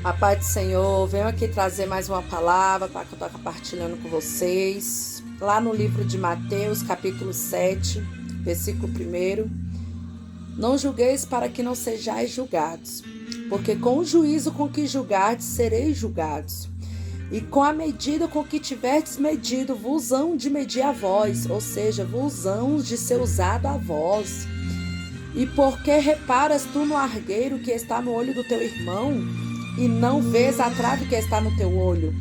A paz do Senhor, venho aqui trazer mais uma palavra para que eu estou compartilhando com vocês. Lá no livro de Mateus, capítulo 7, versículo 1. Não julgueis para que não sejais julgados, porque com o juízo com que julgardes, sereis julgados. E com a medida com que tiverdes medido, vos hão de medir a vós, ou seja, vos hão de ser usado a vós. E porque reparas tu no argueiro que está no olho do teu irmão, e não vês a trave que está no teu olho?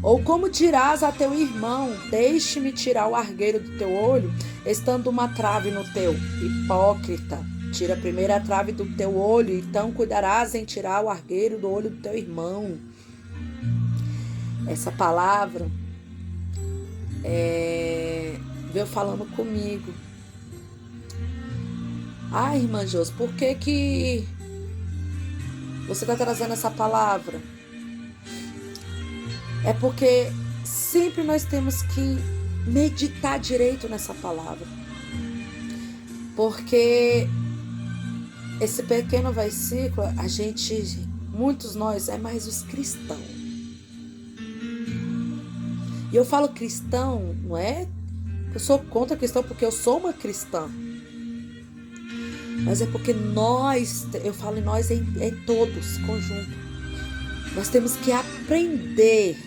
Ou como dirás a teu irmão, deixe-me tirar o argueiro do teu olho, estando uma trave no teu? Hipócrita, tira primeiro a trave do teu olho, então cuidarás em tirar o argueiro do olho do teu irmão. Essa palavra veio falando comigo. Ai, irmã Josi, por que você está trazendo essa palavra? É porque sempre nós temos que meditar direito nessa palavra. Porque esse pequeno versículo, muitos nós, é mais os cristãos. E eu falo cristão, não é que eu sou contra cristão, porque eu sou uma cristã. Mas é porque eu falo em nós em todos, conjunto. Nós temos que aprender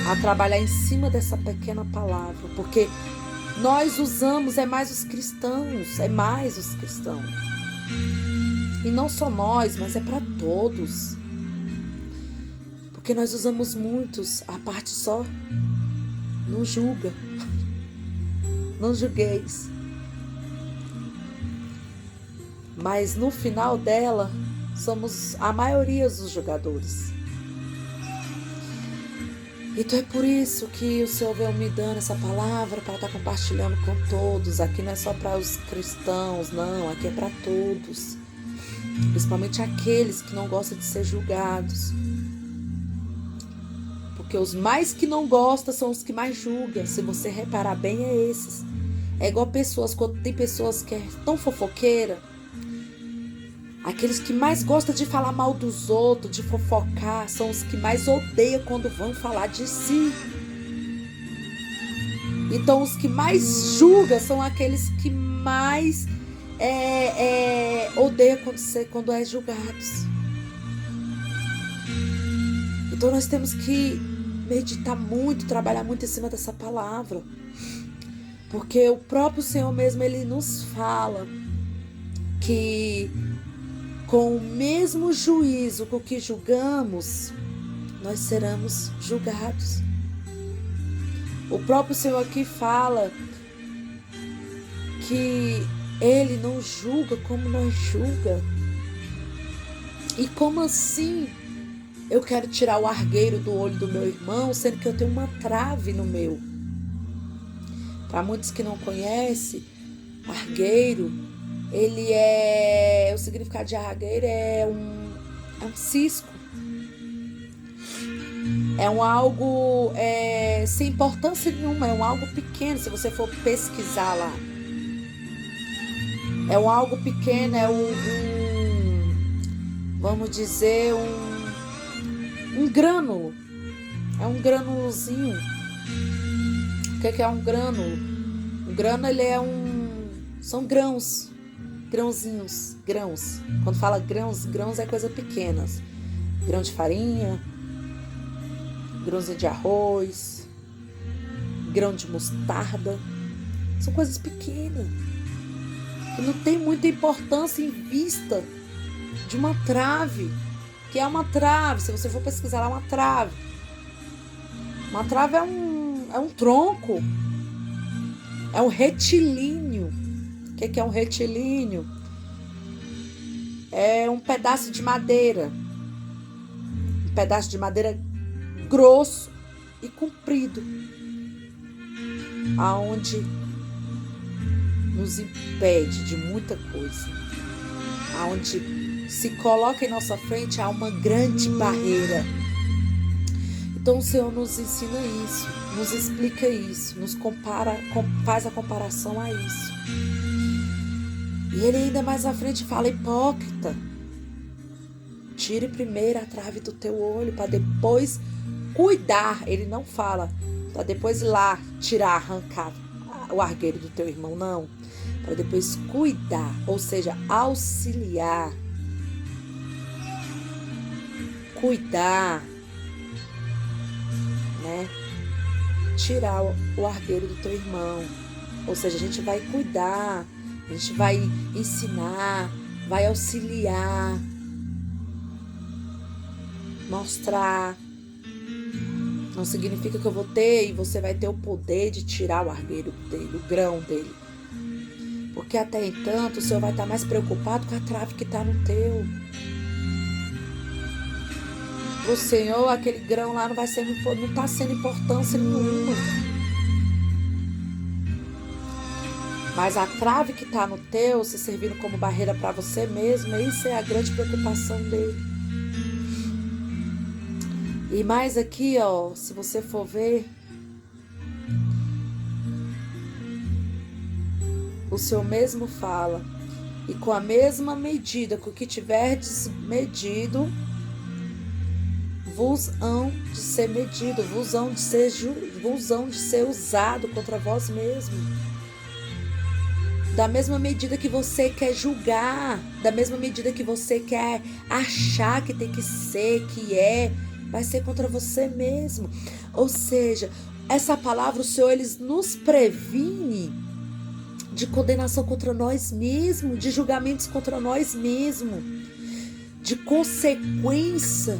a trabalhar em cima dessa pequena palavra. Porque nós usamos, é mais os cristãos. E não só nós, mas é para todos. Porque nós usamos muitos, a parte só, não julga. Não julgueis. Mas no final dela, somos a maioria dos jogadores. Então é por isso que o Senhor veio me dando essa palavra para estar compartilhando com todos. Aqui não é só para os cristãos, não. Aqui é para todos. Principalmente aqueles que não gostam de ser julgados. Porque os mais que não gostam são os que mais julgam. Se você reparar bem, é esses. É igual quando tem pessoas que é tão fofoqueira. Aqueles que mais gostam de falar mal dos outros, de fofocar, são os que mais odeiam quando vão falar de si. Então, os que mais julgam são aqueles que mais odeiam quando é julgados. Então, nós temos que meditar muito, trabalhar muito em cima dessa palavra. Porque o próprio Senhor mesmo, Ele nos fala que com o mesmo juízo com que julgamos, nós seremos julgados. O próprio Senhor aqui fala que Ele não julga como nós julgamos. E como assim eu quero tirar o argueiro do olho do meu irmão, sendo que eu tenho uma trave no meu? Para muitos que não conhecem, argueiro, o significado de argueiro é um cisco. É algo sem importância nenhuma, é algo pequeno, se você for pesquisar lá. É algo pequeno, vamos dizer, um grânulo. É um grânulozinho. O que é um grânulo? Um grânulo, são grãos. Grãos. Quando fala grãos é coisa pequena. Grão de farinha, grãozinho de arroz, grão de mostarda. São coisas pequenas, que não tem muita importância em vista de uma trave. Que é uma trave, se você for pesquisar lá, uma trave. Uma trave é um tronco, é um retilíneo. O que é um retilíneo? É um pedaço de madeira. Um pedaço de madeira grosso e comprido. Aonde nos impede de muita coisa. Aonde se coloca em nossa frente há uma grande barreira. Então o Senhor nos ensina isso, nos explica isso, faz a comparação a isso. E ele ainda mais à frente fala: hipócrita, Tire primeiro a trave do teu olho para depois cuidar. Ele não fala para depois ir lá tirar, arrancar o argueiro do teu irmão, não. Para depois cuidar, ou seja, auxiliar. Cuidar, né? Tirar o argueiro do teu irmão. Ou seja, a gente vai cuidar, a gente vai ensinar, vai auxiliar, mostrar. Não significa que eu vou ter e você vai ter o poder de tirar o argueiro dele, o grão dele. Porque até então o Senhor vai estar mais preocupado com a trave que está no teu. O Senhor, aquele grão lá não está sendo importância nenhuma. Mas a trave que está no teu, se servindo como barreira para você mesmo, isso é a grande preocupação dele. E mais aqui, ó, se você for ver, o Senhor mesmo fala, e com a mesma medida com que tiverdes medido, vos hão de ser medido, vos hão de ser usado contra vós mesmos. Da mesma medida que você quer julgar, da mesma medida que você quer achar que tem que ser, que é, vai ser contra você mesmo. Ou seja, essa palavra, o Senhor, ele nos previne de condenação contra nós mesmos, de julgamentos contra nós mesmos, de consequência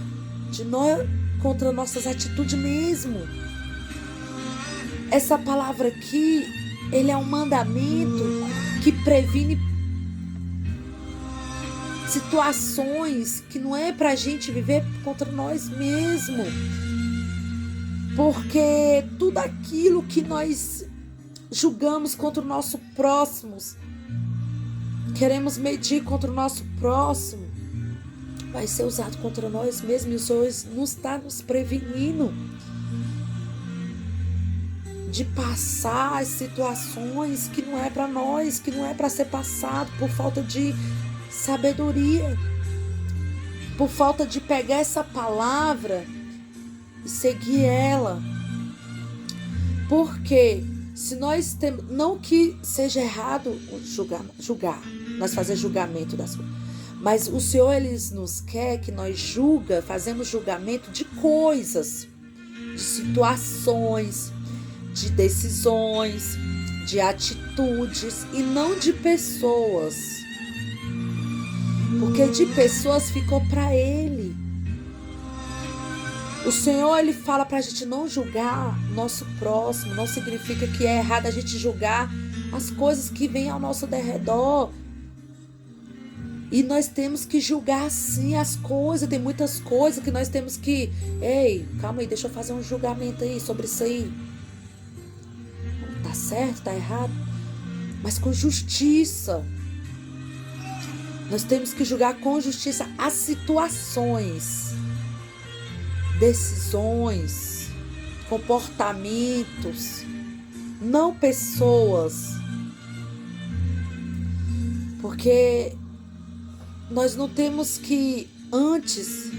contra nossas atitudes mesmo. Essa palavra aqui, ele é um mandamento que previne situações que não é pra gente viver contra nós mesmos. Porque tudo aquilo que nós julgamos contra o nosso próximo, queremos medir contra o nosso próximo, vai ser usado contra nós mesmos. E o Senhor está nos prevenindo de passar as situações que não é para nós, que não é para ser passado por falta de sabedoria, por falta de pegar essa palavra e seguir ela. Porque se nós temos, não que seja errado julgar, nós fazer julgamento das coisas, mas o Senhor, ele nos quer que nós fazemos julgamento de coisas, de situações, de decisões, de atitudes e não de pessoas. Porque de pessoas ficou para ele. O Senhor, ele fala para a gente não julgar nosso próximo. Não significa que é errado a gente julgar as coisas que vêm ao nosso derredor. E nós temos que julgar sim as coisas. Tem muitas coisas que nós temos que... Ei, calma aí, deixa eu fazer um julgamento aí sobre isso aí. Tá certo, tá errado? Mas com justiça. Nós temos que julgar com justiça as situações, decisões, comportamentos, não pessoas. Porque nós não temos que, antes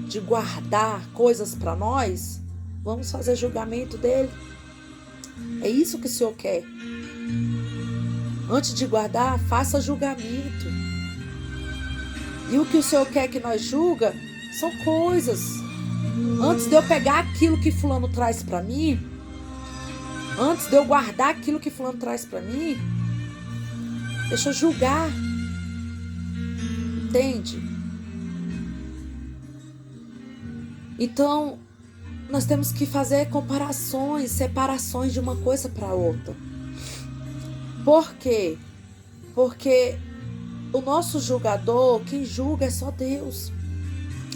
de guardar coisas para nós, vamos fazer julgamento dele. É isso que o Senhor quer. Antes de guardar, faça julgamento. E o que o Senhor quer que nós julga são coisas. Antes de eu pegar aquilo que fulano traz para mim, antes de eu guardar aquilo que fulano traz para mim, deixa eu julgar. Entende? Então, nós temos que fazer comparações, separações de uma coisa para outra. Por quê? Porque o nosso julgador, quem julga é só Deus.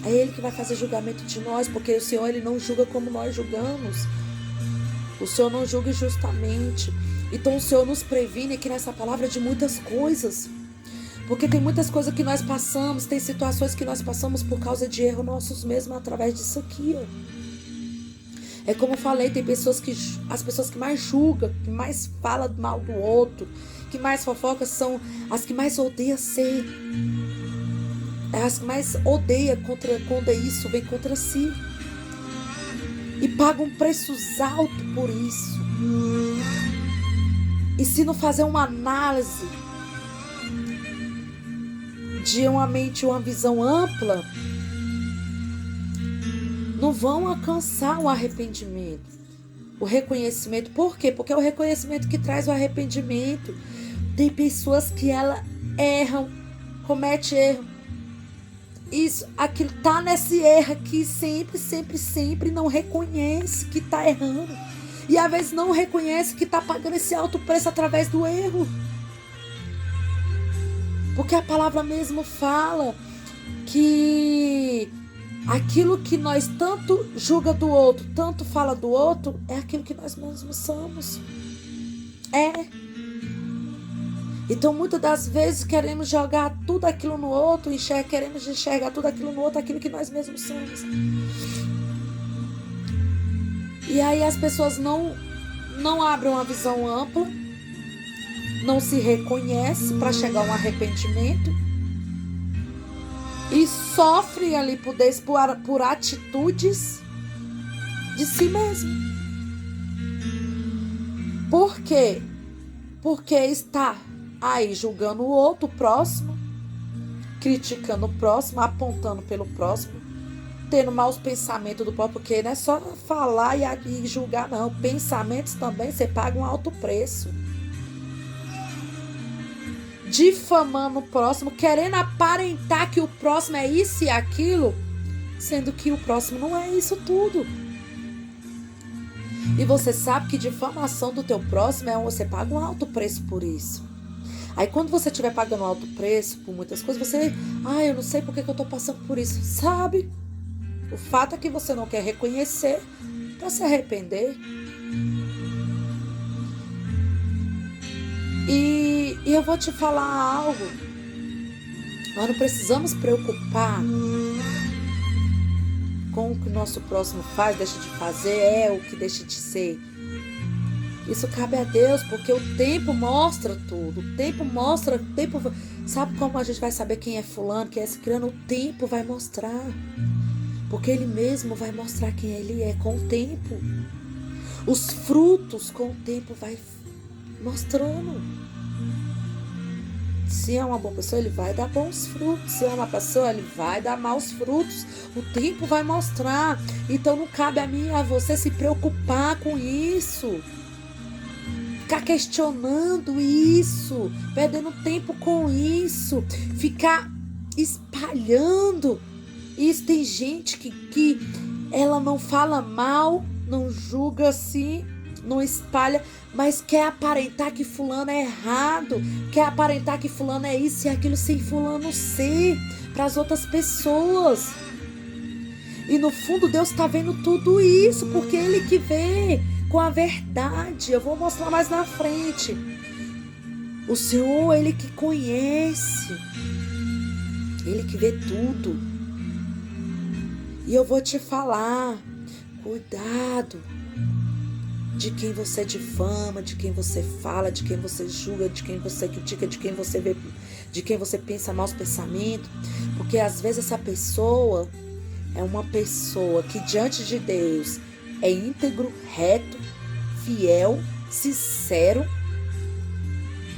É Ele que vai fazer julgamento de nós, porque o Senhor, ele não julga como nós julgamos. O Senhor não julga injustamente. Então o Senhor nos previne aqui nessa palavra de muitas coisas. Porque tem muitas coisas que nós passamos, tem situações que nós passamos por causa de erros nossos mesmos através disso aqui, ó. É como eu falei, tem pessoas as pessoas que mais julgam, que mais falam mal do outro, que mais fofocam, são as que mais odeiam ser. é as que mais odeia quando isso vem contra si. E pagam preços altos por isso. E se não fazer uma análise de uma mente, uma visão ampla, não vão alcançar o arrependimento, o reconhecimento. Por quê? Porque é o reconhecimento que traz o arrependimento. Tem pessoas que elas erram, cometem erro. Isso, aquilo tá nesse erro aqui, sempre não reconhece que tá errando. E às vezes não reconhece que tá pagando esse alto preço através do erro. Porque a palavra mesmo fala que aquilo que nós tanto julga do outro, tanto fala do outro, é aquilo que nós mesmos somos. Então, muitas das vezes queremos jogar tudo aquilo no outro, queremos enxergar tudo aquilo no outro, aquilo que nós mesmos somos. E aí as pessoas não abrem uma visão ampla, não se reconhecem para chegar a um arrependimento e sofrem ali por atitudes de si mesmo. Por quê? Porque está aí julgando o outro, o próximo, criticando o próximo, apontando pelo próximo, tendo maus pensamentos do próprio, porque não é só falar e julgar, não. Pensamentos também, você paga um alto preço. Difamando o próximo, querendo aparentar que o próximo é isso e aquilo, sendo que o próximo não é isso tudo. E você sabe que difamação do teu próximo você paga um alto preço por isso. Aí quando você estiver pagando um alto preço por muitas coisas, você... eu não sei por que eu estou passando por isso. Sabe? O fato é que você não quer reconhecer para se arrepender. E eu vou te falar algo. Nós não precisamos preocupar com o que o nosso próximo faz, deixa de fazer, o que deixa de ser. Isso cabe a Deus, porque o tempo mostra tudo. O tempo mostra. Sabe como a gente vai saber quem é fulano, quem é ciclano? O tempo vai mostrar. Porque ele mesmo vai mostrar quem ele é com o tempo. Os frutos com o tempo vai mostrando. Se é uma boa pessoa, ele vai dar bons frutos. Se é uma pessoa, ele vai dar maus frutos. O tempo vai mostrar. Então não cabe a mim e a você se preocupar com isso. Ficar questionando isso. Perdendo tempo com isso. Ficar espalhando isso. Tem gente que ela não fala mal, não julga assim, não espalha, mas quer aparentar que fulano é errado, quer aparentar que fulano é isso e aquilo sem fulano ser, para as outras pessoas. E no fundo Deus está vendo tudo isso, porque Ele que vê com a verdade. Eu vou mostrar mais na frente. O Senhor, Ele que conhece, Ele que vê tudo. E eu vou te falar, cuidado de quem você difama, de quem você fala, de quem você julga, de quem você critica, de quem você vê, de quem você pensa maus pensamentos, porque às vezes essa pessoa é uma pessoa que diante de Deus é íntegro, reto, fiel, sincero,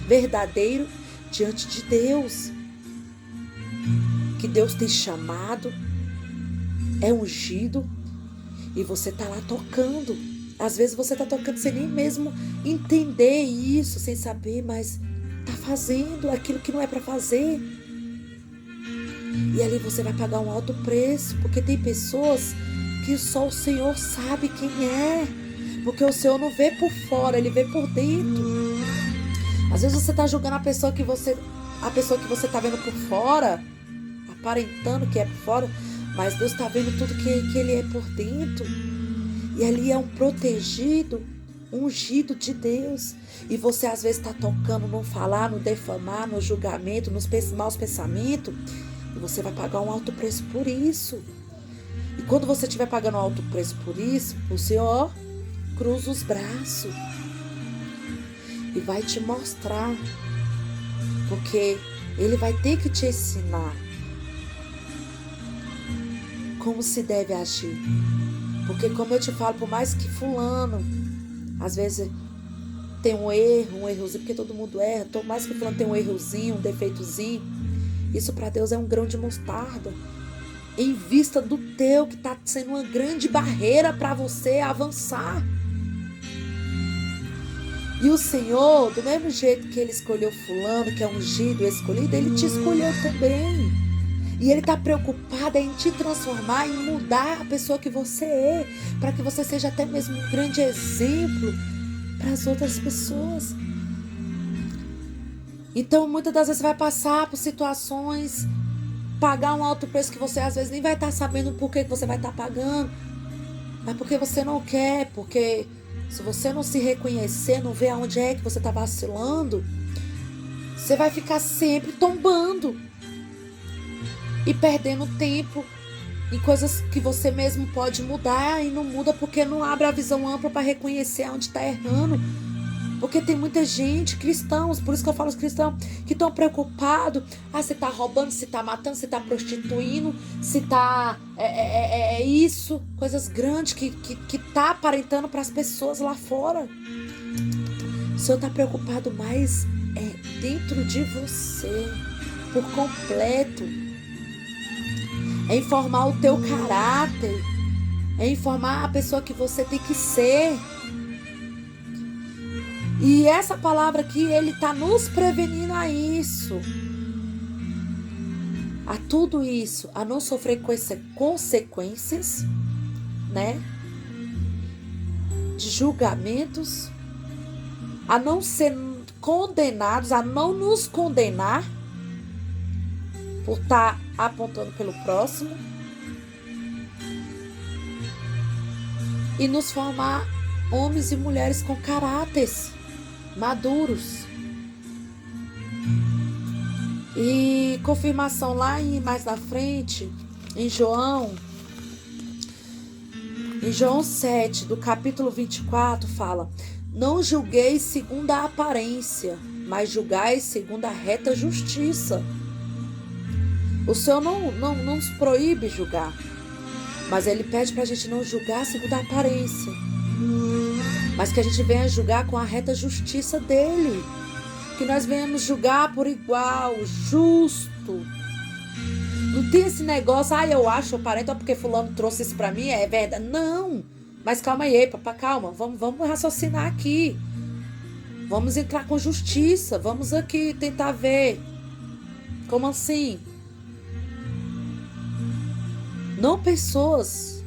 verdadeiro diante de Deus, que Deus tem chamado, é ungido, e você tá lá tocando. Às vezes você tá tocando sem nem mesmo entender isso, sem saber, mas tá fazendo aquilo que não é para fazer. E ali você vai pagar um alto preço, porque tem pessoas que só o Senhor sabe quem é, porque o Senhor não vê por fora, Ele vê por dentro. Às vezes você tá julgando a pessoa que você tá vendo por fora, aparentando que é por fora, mas Deus tá vendo tudo que Ele é por dentro. E ali é um protegido, ungido de Deus. E você às vezes está tocando no falar, no defamar, no julgamento, nos maus pensamentos. E você vai pagar um alto preço por isso. E quando você estiver pagando um alto preço por isso, o Senhor cruza os braços e vai te mostrar. Porque Ele vai ter que te ensinar. como se deve agir. Porque como eu te falo, por mais que fulano, às vezes tem um errozinho, porque todo mundo erra, por mais que fulano tem um errozinho, um defeitozinho, isso para Deus é um grão de mostarda. Em vista do teu, que está sendo uma grande barreira para você avançar. E o Senhor, do mesmo jeito que Ele escolheu fulano, que é ungido e escolhido, Ele te escolheu também. E Ele está preocupado em te transformar, em mudar a pessoa que você é, para que você seja até mesmo um grande exemplo para as outras pessoas. Então, muitas das vezes você vai passar por situações, pagar um alto preço que você às vezes nem vai estar sabendo por que você vai estar pagando, mas porque você não quer, porque se você não se reconhecer, não ver aonde é que você está vacilando, você vai ficar sempre tombando e perdendo tempo em coisas que você mesmo pode mudar e não muda porque não abre a visão ampla para reconhecer onde está errando. Porque tem muita gente, cristãos, por isso que eu falo os cristãos, que estão preocupados. Se está roubando, se está matando, se está prostituindo, se está isso, coisas grandes que está aparentando para as pessoas lá fora. O Senhor está preocupado mais dentro de você, por completo. É informar o teu caráter, é informar a pessoa que você tem que ser. E essa palavra aqui, Ele está nos prevenindo a isso. A tudo isso, a não sofrer consequências, né? De julgamentos, a não ser condenados, a não nos condenar por estar apontando pelo próximo e nos formar homens e mulheres com caráteres maduros. E confirmação lá mais na frente, em João 7, do capítulo 24, fala: não julgueis segundo a aparência, mas julgai segundo a reta justiça. O Senhor não nos proíbe julgar, mas Ele pede para a gente não julgar segundo a aparência, mas que a gente venha julgar com a reta justiça dele. Que nós venhamos julgar por igual, justo. Não tem esse negócio, eu acho, parente, porque fulano trouxe isso pra mim, é verdade. Não, mas calma aí, papá, calma. Vamos raciocinar aqui. Vamos entrar com justiça. Vamos aqui tentar ver. Como assim? Não pessoas,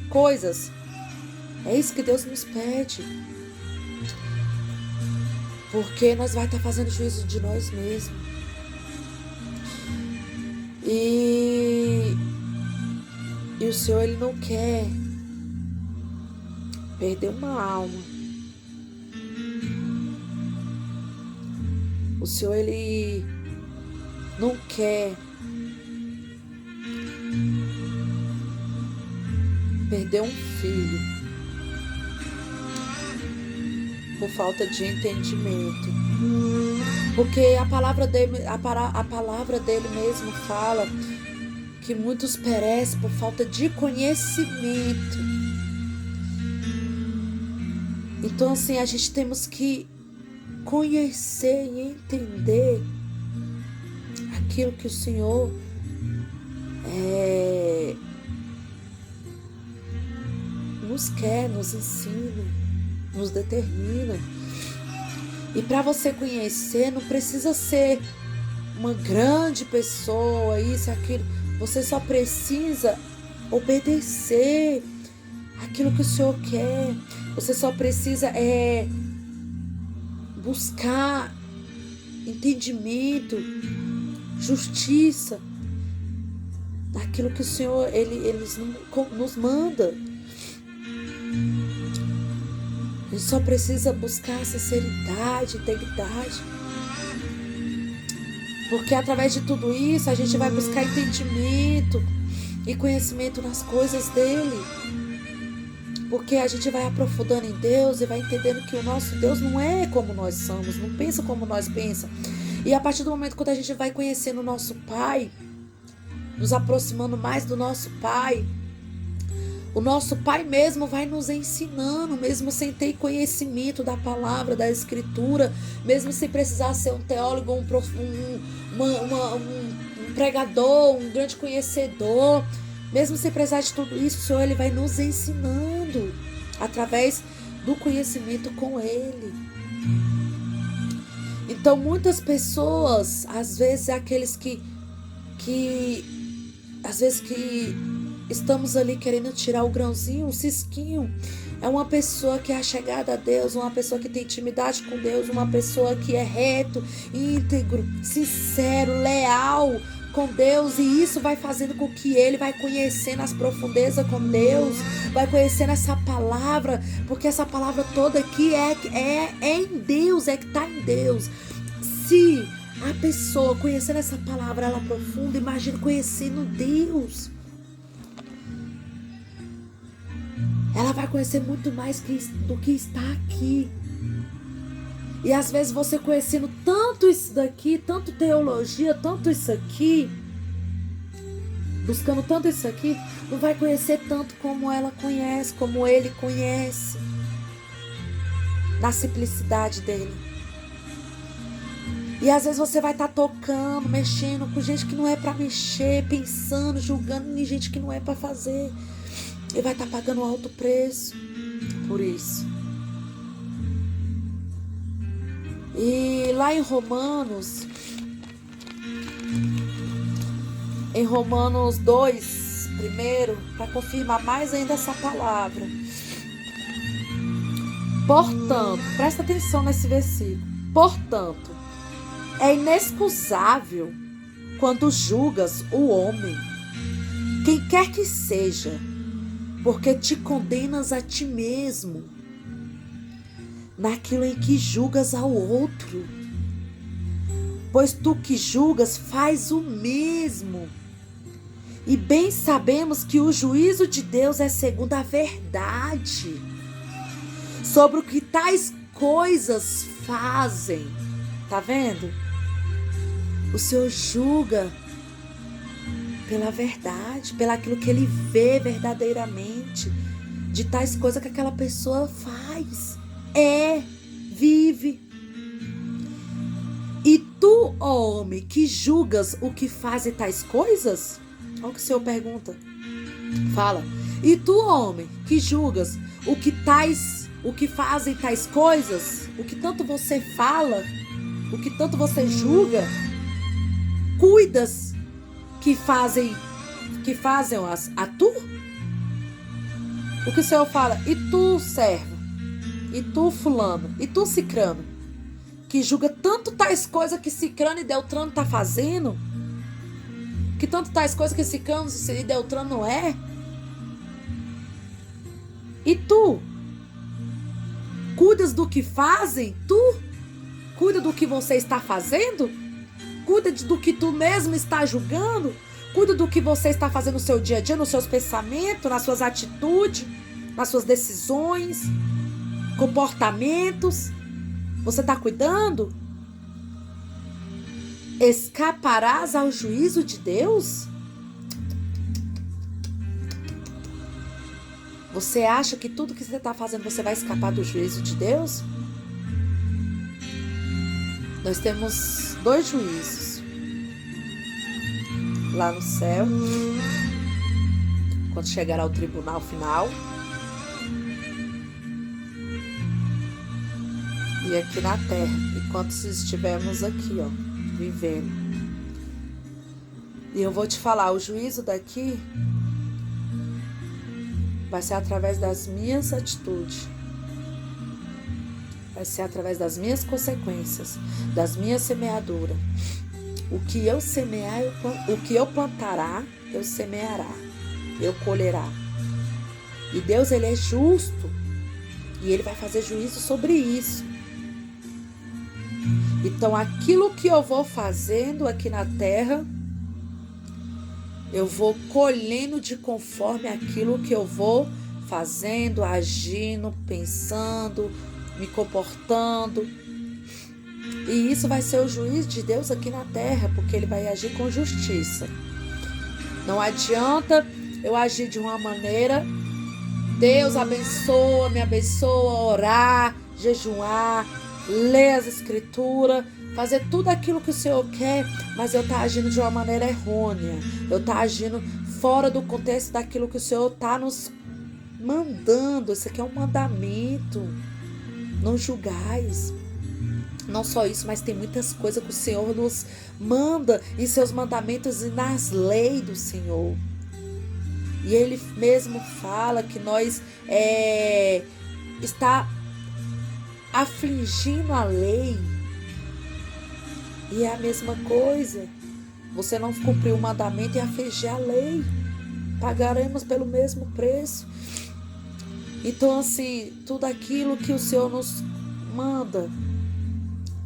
coisas. É isso que Deus nos pede. Porque nós vamos estar fazendo juízo de nós mesmos. E o Senhor, Ele não quer perder uma alma. O Senhor, Ele não quer perder um filho por falta de entendimento. Porque a palavra dele mesmo fala que muitos perecem por falta de conhecimento. Então, assim, a gente temos que conhecer e entender aquilo que o Senhor nos quer, nos ensina, nos determina. E para você conhecer, não precisa ser uma grande pessoa, isso, aquilo. Você só precisa obedecer aquilo que o Senhor quer. Você só precisa buscar entendimento, justiça, daquilo que o Senhor ele nos manda. A gente só precisa buscar sinceridade, integridade. Porque através de tudo isso, a gente vai buscar entendimento e conhecimento nas coisas dele. Porque a gente vai aprofundando em Deus e vai entendendo que o nosso Deus não é como nós somos, não pensa como nós pensamos. E a partir do momento quando a gente vai conhecendo o nosso Pai, nos aproximando mais do nosso Pai. O nosso Pai mesmo vai nos ensinando, mesmo sem ter conhecimento da palavra, da Escritura, mesmo sem precisar ser um teólogo, um pregador, um grande conhecedor, mesmo sem precisar de tudo isso, o Senhor ele vai nos ensinando através do conhecimento com Ele. Então muitas pessoas, às vezes aqueles que estamos ali querendo tirar o grãozinho, o cisquinho, é uma pessoa que é chegada a Deus, uma pessoa que tem intimidade com Deus, uma pessoa que é reto, íntegro, sincero, leal com Deus, e isso vai fazendo com que ele vai conhecendo as profundezas com Deus, vai conhecendo essa palavra, porque essa palavra toda aqui é em Deus, é que está em Deus. Se a pessoa conhecendo essa palavra, ela profunda, imagina conhecendo Deus. Ela vai conhecer muito mais do que está aqui. E às vezes você conhecendo tanto isso daqui, tanto teologia, tanto isso aqui, buscando tanto isso aqui, não vai conhecer tanto como ela conhece, como ele conhece, na simplicidade dele. E às vezes você vai estar tocando, mexendo com gente que não é para mexer, pensando, julgando em gente que não é para fazer. E vai estar pagando alto preço por isso. E lá em Romanos 2, primeiro, para confirmar mais ainda essa palavra. Portanto, presta atenção nesse versículo. Portanto, é inexcusável quando julgas o homem, quem quer que seja, porque te condenas a ti mesmo, naquilo em que julgas ao outro. Pois tu que julgas faz o mesmo. E bem sabemos que o juízo de Deus é segundo a verdade, sobre o que tais coisas fazem. Tá vendo? O Senhor julga pela verdade, pelaquilo que ele vê verdadeiramente, de tais coisas que aquela pessoa faz, vive. E tu, ó homem, que julgas o que fazem tais coisas? Olha o que o Senhor pergunta. Fala. E tu, homem, que julgas o que fazem tais coisas, o que tanto você fala, o que tanto você julga, cuidas que fazem a tu? O que o Senhor fala? E tu, servo? E tu, fulano? E tu, cicrano? Que julga tanto tais coisas que cicrano e Deltrano tá fazendo? Que tanto tais coisas que cicrano e Deltrano não é? E tu? Cuidas do que fazem? Tu? Cuida do que você está fazendo? Cuida do que tu mesmo está julgando? Cuida do que você está fazendo no seu dia a dia, nos seus pensamentos, nas suas atitudes, nas suas decisões, comportamentos. Você está cuidando? Escaparás ao juízo de Deus? Você acha que tudo que você está fazendo você vai escapar do juízo de Deus? Nós temos 2 juízos lá no céu, quando chegar ao tribunal final, e aqui na terra, enquanto estivermos aqui, ó, vivendo. E eu vou te falar, o juízo daqui vai ser através das minhas atitudes. Vai ser através das minhas consequências, das minhas semeaduras. O que eu semear, o que eu plantará, eu semeará, eu colherá. E Deus, ele é justo e ele vai fazer juízo sobre isso. Então, aquilo que eu vou fazendo aqui na terra, eu vou colhendo de conforme aquilo que eu vou fazendo, agindo, pensando, me comportando. E isso vai ser o juízo de Deus aqui na terra, porque ele vai agir com justiça. Não adianta eu agir de uma maneira, Deus abençoa, me abençoa, orar, jejuar, ler as escrituras, fazer tudo aquilo que o Senhor quer, mas eu estou agindo de uma maneira errônea. Eu estou agindo fora do contexto daquilo que o Senhor está nos mandando. Isso aqui é um mandamento. Não julgais. Não só isso, mas tem muitas coisas que o Senhor nos manda em seus mandamentos e nas leis do Senhor. E Ele mesmo fala que nós está afligindo a lei. E é a mesma coisa. Você não cumpriu o mandamento e afligir a lei. Pagaremos pelo mesmo preço. Então, assim, tudo aquilo que o Senhor nos manda,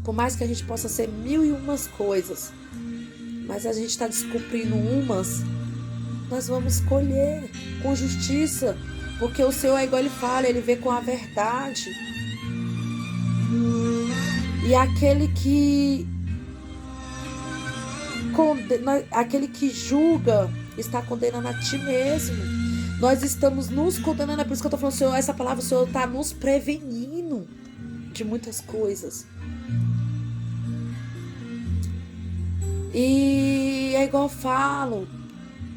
por mais que a gente possa ser 1001 coisas, mas a gente está descumprindo umas, nós vamos colher com justiça, porque o Senhor é igual Ele fala, Ele vê com a verdade. E aquele que julga está condenando a ti mesmo. Nós estamos nos condenando, é por isso que eu estou falando, Senhor, essa palavra, o Senhor está nos prevenindo de muitas coisas. E é igual eu falo,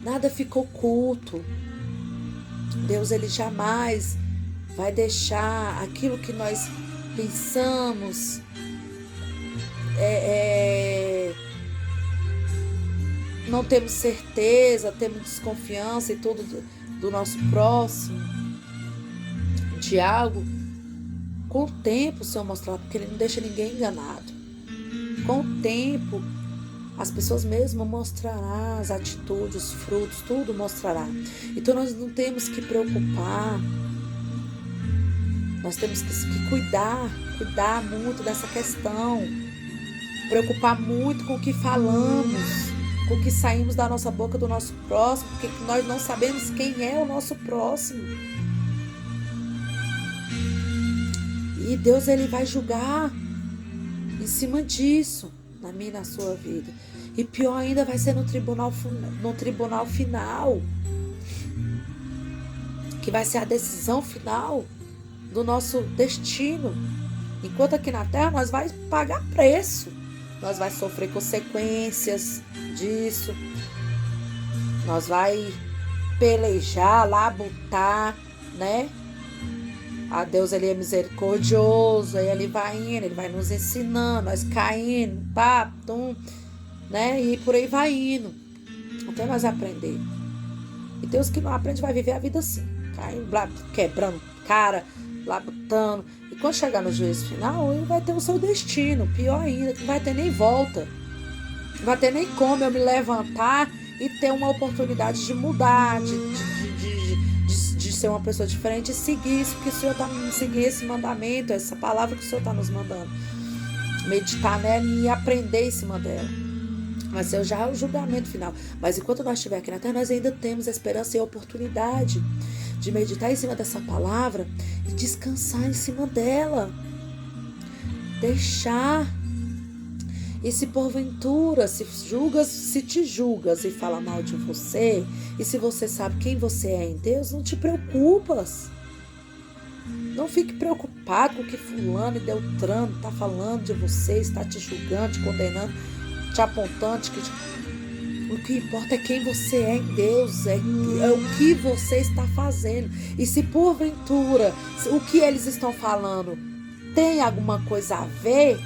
nada ficou oculto. Deus, Ele jamais vai deixar aquilo que nós pensamos, não temos certeza, temos desconfiança e tudo do nosso próximo, de algo. Com o tempo o Senhor mostrará, porque Ele não deixa ninguém enganado. Com o tempo as pessoas mesmo mostrarão as atitudes, os frutos, tudo mostrará. Então nós não temos que preocupar. Nós temos que cuidar muito dessa questão. Preocupar muito com o que falamos, com o que saímos da nossa boca do nosso próximo, porque nós não sabemos quem é o nosso próximo. E Deus, Ele vai julgar em cima disso, na minha e na sua vida. E pior ainda vai ser no tribunal final, que vai ser a decisão final do nosso destino. Enquanto aqui na terra nós vamos pagar preço, nós vamos sofrer consequências disso, nós vamos pelejar, labutar, né? A Deus, Ele é misericordioso, aí Ele vai indo, Ele vai nos ensinando, nós caindo, né? E por aí vai indo, até nós aprender. E Deus que não aprende vai viver a vida assim, caindo, quebrando cara, labutando. E quando chegar no juízo final, Ele vai ter o seu destino, pior ainda, que não vai ter nem volta. Não vai ter nem como eu me levantar e ter uma oportunidade de mudar, de ser uma pessoa diferente e seguir isso, porque o Senhor está me seguindo esse mandamento, essa palavra que o Senhor está nos mandando. Meditar nela e aprender em cima dela. Vai ser já o julgamento final. Mas enquanto nós estivermos aqui na terra, nós ainda temos a esperança e a oportunidade de meditar em cima dessa palavra e descansar em cima dela. Deixar. E se porventura, se te julgas e fala mal de você, e se você sabe quem você é em Deus, não te preocupas. Não fique preocupado com o que fulano e Beltrano está falando de você, está te julgando, te condenando, te apontando. O que importa é quem você é em Deus, é o que você está fazendo. E se porventura o que eles estão falando tem alguma coisa a ver,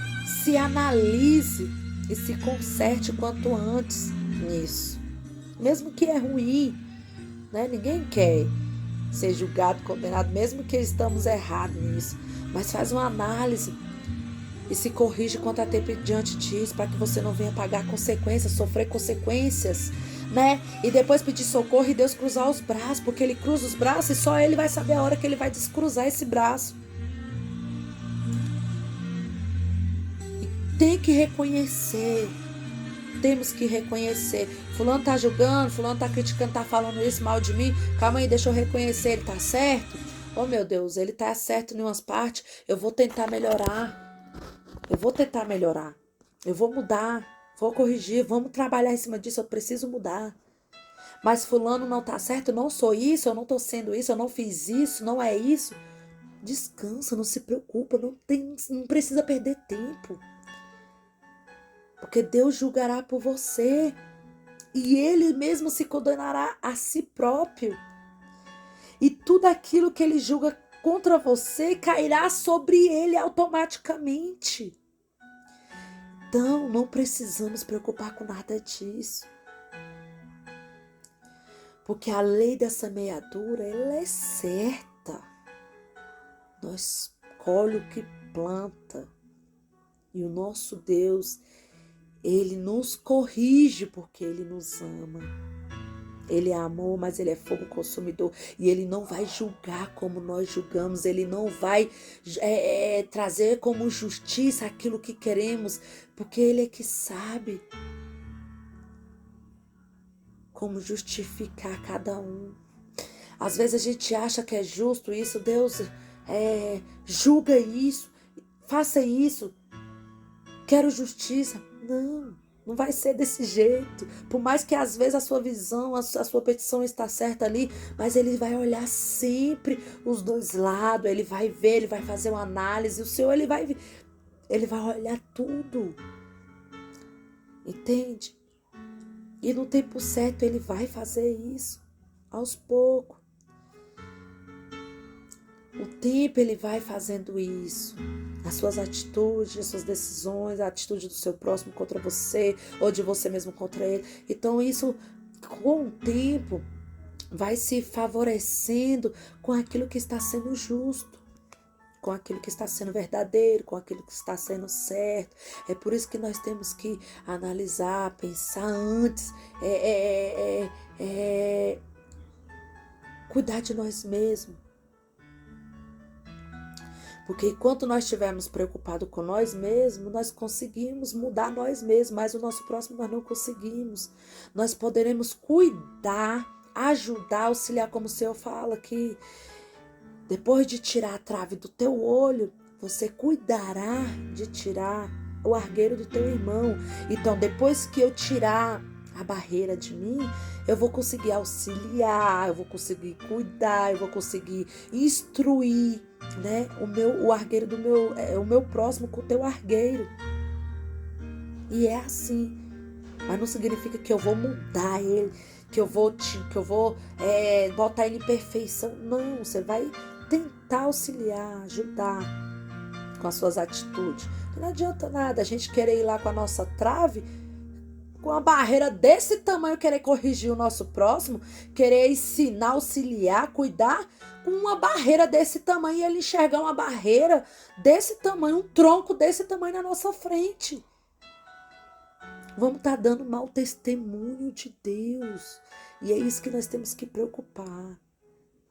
se analise e se conserte quanto antes nisso. Mesmo que é ruim, né? Ninguém quer ser julgado, condenado, mesmo que estamos errados nisso. Mas faz uma análise e se corrige quanto a tempo diante disso, para que você não venha pagar consequências, sofrer consequências, né? E depois pedir socorro e Deus cruzar os braços, porque Ele cruza os braços e só Ele vai saber a hora que Ele vai descruzar esse braço. Tem que reconhecer, temos que reconhecer. Fulano tá julgando, fulano tá criticando, tá falando isso mal de mim. Calma aí, deixa eu reconhecer, ele tá certo? Oh meu Deus, ele tá certo em umas partes, eu vou tentar melhorar. Eu vou mudar, vou corrigir, vamos trabalhar em cima disso, eu preciso mudar. Mas fulano não tá certo, eu não sou isso, eu não tô sendo isso, eu não fiz isso, não é isso. Descansa, não se preocupa, não precisa perder tempo. Porque Deus julgará por você. E Ele mesmo se condenará a si próprio. E tudo aquilo que Ele julga contra você cairá sobre Ele automaticamente. Então, não precisamos preocupar com nada disso. Porque a lei da semeadura, ela é certa. Nós colhe o que planta. E o nosso Deus, Ele nos corrige porque Ele nos ama. Ele é amor, mas Ele é fogo consumidor. E Ele não vai julgar como nós julgamos. Ele não vai trazer como justiça aquilo que queremos. Porque Ele é que sabe como justificar cada um. Às vezes a gente acha que é justo isso. Deus julga isso. Faça isso. Quero justiça. Não vai ser desse jeito. Por mais que às vezes a sua visão, a sua petição está certa ali, mas Ele vai olhar sempre os dois lados. Ele vai ver, Ele vai fazer uma análise. O Senhor, Ele vai olhar tudo. Entende? E no tempo certo Ele vai fazer isso. Aos poucos. O tempo Ele vai fazendo isso. As suas atitudes, as suas decisões, a atitude do seu próximo contra você, ou de você mesmo contra ele. Então isso, com o tempo, vai se favorecendo com aquilo que está sendo justo, com aquilo que está sendo verdadeiro, com aquilo que está sendo certo. É por isso que nós temos que analisar, pensar antes, cuidar de nós mesmos. Porque enquanto nós estivermos preocupados com nós mesmos, nós conseguimos mudar nós mesmos, mas o nosso próximo nós não conseguimos. Nós poderemos cuidar, ajudar, auxiliar, como o Senhor fala aqui. Depois de tirar a trave do teu olho, você cuidará de tirar o argueiro do teu irmão. Então, depois que eu tirar a barreira de mim, eu vou conseguir auxiliar, eu vou conseguir cuidar, eu vou conseguir instruir, né, o argueiro do o meu próximo com o teu argueiro. E é assim. Mas não significa que eu vou mudar ele, que eu vou botar ele em perfeição. Não, você vai tentar auxiliar, ajudar com as suas atitudes. Não adianta nada a gente querer ir lá com a nossa trave, com uma barreira desse tamanho, querer corrigir o nosso próximo, querer ensinar, auxiliar, cuidar, com uma barreira desse tamanho, e ele enxergar uma barreira desse tamanho, um tronco desse tamanho na nossa frente. Vamos estar dando mau testemunho de Deus. E é isso que nós temos que preocupar.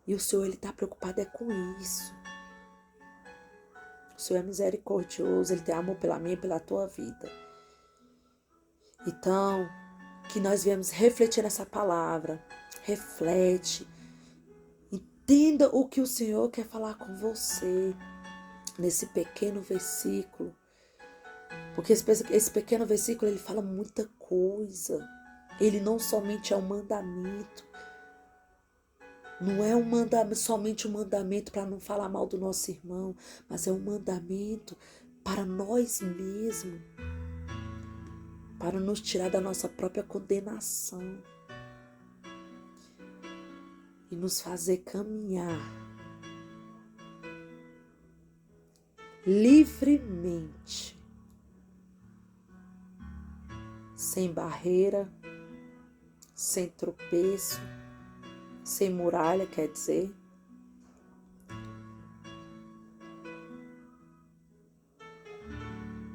E o Senhor, Ele está preocupado com isso. O Senhor é misericordioso, Ele tem amor pela minha e pela tua vida. Então, que nós viemos refletir nessa palavra. Reflete. Entenda o que o Senhor quer falar com você nesse pequeno versículo. Porque esse pequeno versículo, ele fala muita coisa. Ele não somente é um mandamento. Não é somente um mandamento para não falar mal do nosso irmão, mas é um mandamento para nós mesmos. Para nos tirar da nossa própria condenação e nos fazer caminhar livremente, sem barreira, sem tropeço, sem muralha, quer dizer,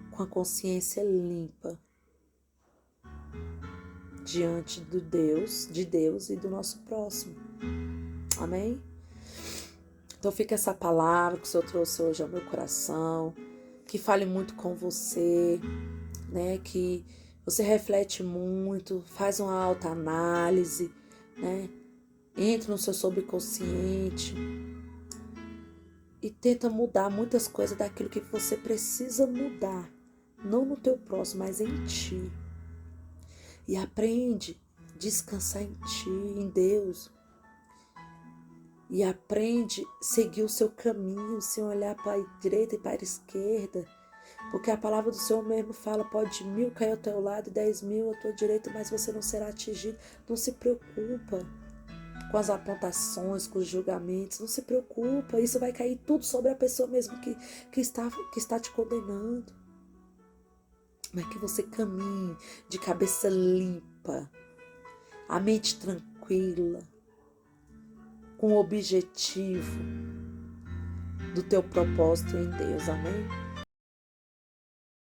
com a consciência limpa diante de Deus e do nosso próximo. Amém? Então fica essa palavra que o Senhor trouxe hoje ao meu coração, que fale muito com você, né? Que você reflete muito, faz uma autoanálise, né? Entra no seu subconsciente e tenta mudar muitas coisas daquilo que você precisa mudar, não no teu próximo, mas em ti. E aprende descansar em Ti, em Deus. E aprende a seguir o seu caminho, sem olhar para a direita e para a esquerda. Porque a palavra do Senhor mesmo fala, pode 1000 cair ao teu lado e 10.000 à tua direita, mas você não será atingido. Não se preocupa com as apontações, com os julgamentos, não se preocupa. Isso vai cair tudo sobre a pessoa mesmo que está te condenando. Mas que você caminhe de cabeça limpa, a mente tranquila, com o objetivo do teu propósito em Deus, amém?